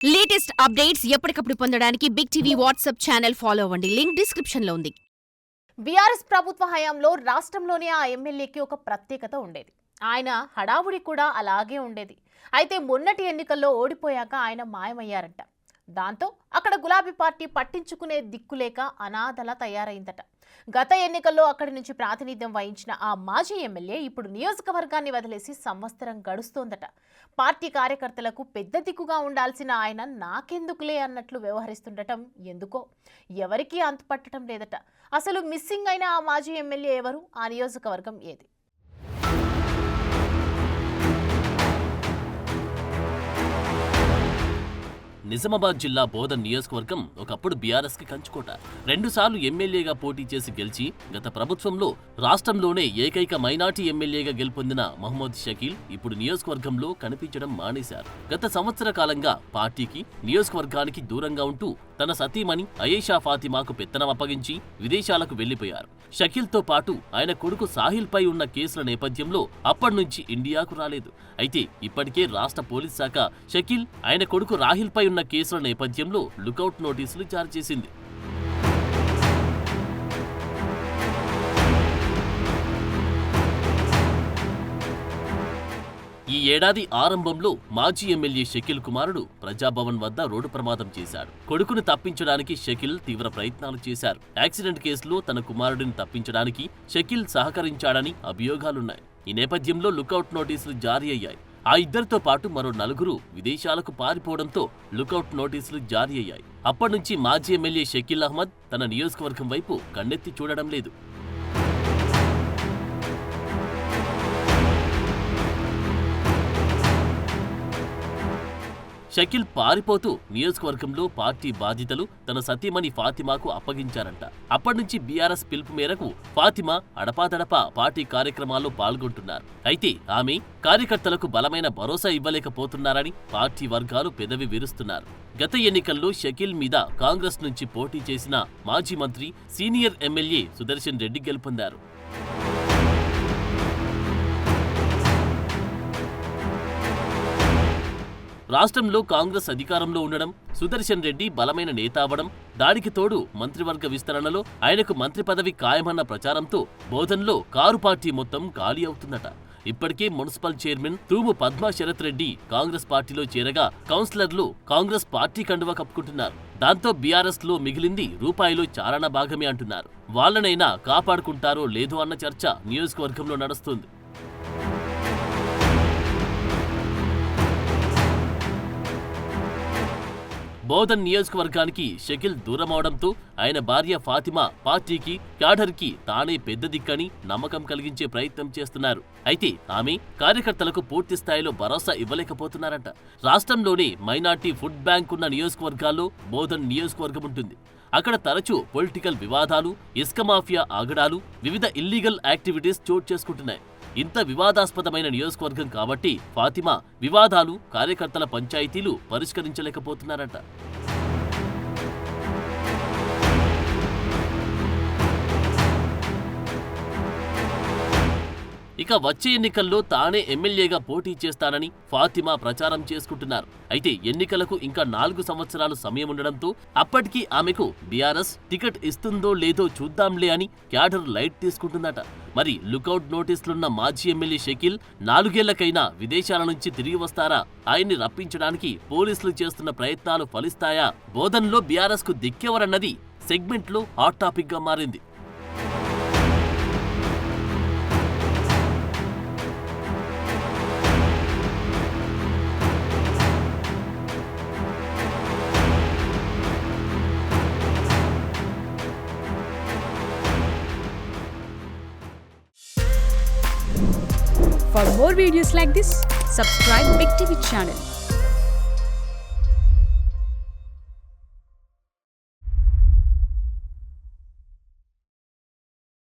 Latest updates ఎప్పటికప్పుడు పొందడానికి big TV WhatsApp channel follow అవ్వండి. లింక్ డిస్క్రిప్షన్ లో ఉంది. బీఆర్ఎస్ ప్రభుత్వ హయాంలో రాష్ట్రంలోనే ఆ ఎమ్మెల్యేకి ఒక ప్రత్యేకత ఉండేది. ఆయన హడావుడి కూడా అలాగే ఉండేది. అయితే మొన్నటి ఎన్నికల్లో ఓడిపోయాక ఆయన మాయమయ్యారంట. దాంతో అక్కడ గులాబీ పార్టీ పట్టించుకునే దిక్కులేక అనాథలా తయారైందట. గత ఎన్నికల్లో అక్కడి నుంచి ప్రాతినిధ్యం వహించిన ఆ మాజీ ఎమ్మెల్యే ఇప్పుడు నియోజకవర్గాన్ని వదిలేసి సంవత్సరం గడుస్తోందట. పార్టీ కార్యకర్తలకు పెద్ద దిక్కుగా ఉండాల్సిన ఆయన నాకెందుకులే అన్నట్లు వ్యవహరిస్తుండటం ఎందుకో ఎవరికీ అంతుపట్టడం లేదట. అసలు మిస్సింగ్ అయిన ఆ మాజీ ఎమ్మెల్యే ఎవరు? ఆ నియోజకవర్గం ఏది? నిజామాబాద్ జిల్లా బోధన్ నియోజకవర్గం ఒకప్పుడు బీఆర్ఎస్ కి కంచుకోట. 2 సార్లు ఎమ్మెల్యేగా పోటీ చేసి గెలిచి గత ప్రభుత్వంలో రాష్ట్రంలోనే ఏకైక మైనార్టీ ఎమ్మెల్యేగా గెలుపొందిన మహమ్మద్ షకీల్ ఇప్పుడు నియోజకవర్గంలో కనిపించడం మానేశారు. గత సంవత్సర కాలంగా పార్టీకి, నియోజకవర్గానికి దూరంగా ఉంటూ తన సతీమణి అయేషా ఫాతిమాకు పెత్తనం అప్పగించి విదేశాలకు వెళ్లిపోయారు. షకీల్ తో పాటు ఆయన కొడుకు సాహిల్ పై ఉన్న కేసుల నేపథ్యంలో అప్పటి నుంచి ఇండియాకు రాలేదు. అయితే ఇప్పటికే రాష్ట్ర పోలీస్ శాఖ షకీల్, ఆయన కొడుకు రాహిల్ పై ఉన్న కేసుల నేపథ్యంలో లుకౌట్ నోటీసులు జారీ చేసింది. ఈ ఏడాది ఆరంభంలో మాజీ ఎమ్మెల్యే షకీల్ కుమారుడు ప్రజాభవన్ వద్ద రోడ్డు ప్రమాదం చేశాడు. కొడుకును తప్పించడానికి షకీల్ తీవ్ర ప్రయత్నాలు చేశారు. యాక్సిడెంట్ కేసులో తన కుమారుడిని తప్పించడానికి షకీల్ సహకరించాడని అభియోగాలున్నాయి. ఈ నేపథ్యంలో లుకౌట్ నోటీసులు జారీ అయ్యాయి. ఆ ఇద్దరితో పాటు మరో 4 విదేశాలకు పారిపోవడంతో లుకౌట్ నోటీసులు జారీ అయ్యాయి. అప్పటి నుంచి మాజీ ఎమ్మెల్యే షకీల్ అహ్మద్ తన నియోజకవర్గం వైపు కన్నెత్తి చూడడం లేదు. షకీల్ పారిపోతూ నియోజకవర్గంలో పార్టీ బాధ్యతలు తన సతీమణి ఫాతిమాకు అప్పగించారంట. అప్పటినుంచి బీఆర్ఎస్ పిలుపు మేరకు ఫాతిమా అడపాదడపా పార్టీ కార్యక్రమాల్లో పాల్గొంటున్నారు. అయితే ఆమె కార్యకర్తలకు బలమైన భరోసా ఇవ్వలేకపోతున్నారని పార్టీ వర్గాలు పెదవి విరుస్తున్నారు. గత ఎన్నికల్లో షకీల్ మీద కాంగ్రెస్ నుంచి పోటీ చేసిన మాజీ మంత్రి, సీనియర్ ఎమ్మెల్యే సుదర్శన్ రెడ్డి గెలుపొందారు. రాష్ట్రంలో కాంగ్రెస్ అధికారంలో ఉండడం, సుదర్శన్ రెడ్డి బలమైన నేత అవ్వడం, దానికి తోడు మంత్రివర్గ విస్తరణలో ఆయనకు మంత్రి పదవి ఖాయమన్న ప్రచారంతో బోధన్లో కారు పార్టీ మొత్తం ఖాళీ అవుతుందట. ఇప్పటికే మున్సిపల్ చైర్మన్ తూము పద్మా శరత్ రెడ్డి కాంగ్రెస్ పార్టీలో చేరగా కౌన్సిలర్లు కాంగ్రెస్ పార్టీ కండువా కప్పుకుంటున్నారు. దాంతో బీఆర్ఎస్ లో మిగిలింది రూపాయిలో చారణ భాగమే అంటున్నారు. వాళ్ళనైనా కాపాడుకుంటారో లేదో అన్న చర్చ నియోజకవర్గంలో నడుస్తుంది. బోధన్ నియోజకవర్గానికి షకీల్ దూరమవడంతో ఆయన భార్య ఫాతిమా పార్టీకి, క్యాడర్కి తానే పెద్ద దిక్కని నమ్మకం కలిగించే ప్రయత్నం చేస్తున్నారు. అయితే ఆమె కార్యకర్తలకు పూర్తి స్థాయిలో భరోసా ఇవ్వలేకపోతున్నారట. రాష్ట్రంలోనే మైనార్టీ ఫుడ్ బ్యాంక్ ఉన్న నియోజకవర్గాల్లో బోధన్ నియోజకవర్గం ఉంటుంది. అక్కడ తరచూ పొలిటికల్ వివాదాలు, ఇసుక మాఫియా ఆగడాలు, వివిధ ఇల్లీగల్ యాక్టివిటీస్ చోటు చేసుకుంటున్నాయి. ఇంత వివాదాస్పదమైన నియోజకవర్గం కాబట్టి ఫాతిమా వివాదాలు, కార్యకర్తల పంచాయతీలు పరిష్కరించలేకపోతున్నారట. ఇక వచ్చే ఎన్నికల్లో తానే ఎమ్మెల్యేగా పోటీ చేస్తానని ఫాతిమా ప్రచారం చేసుకుంటున్నారు. అయితే ఎన్నికలకు ఇంకా 4 సంవత్సరాలు సమయం ఉండడంతో అప్పటికి ఆమెకు బీఆర్ఎస్ టికెట్ ఇస్తుందో లేదో చూద్దాంలే అని క్యాడర్ లైట్ తీసుకుంటుందట. మరి లుకౌట్ నోటీసులున్న మాజీ ఎమ్మెల్యే షకీల్ 4 ఏళ్లకైనా విదేశాల నుంచి తిరిగి వస్తారా? ఆయన్ని రప్పించడానికి పోలీసులు చేస్తున్న ప్రయత్నాలు ఫలిస్తాయా? బోధన్లో బీఆర్ఎస్ కు దిక్కెవరన్నది సెగ్మెంట్లో హాట్ టాపిక్ గా మారింది. For more videos like this, subscribe Big TV channel.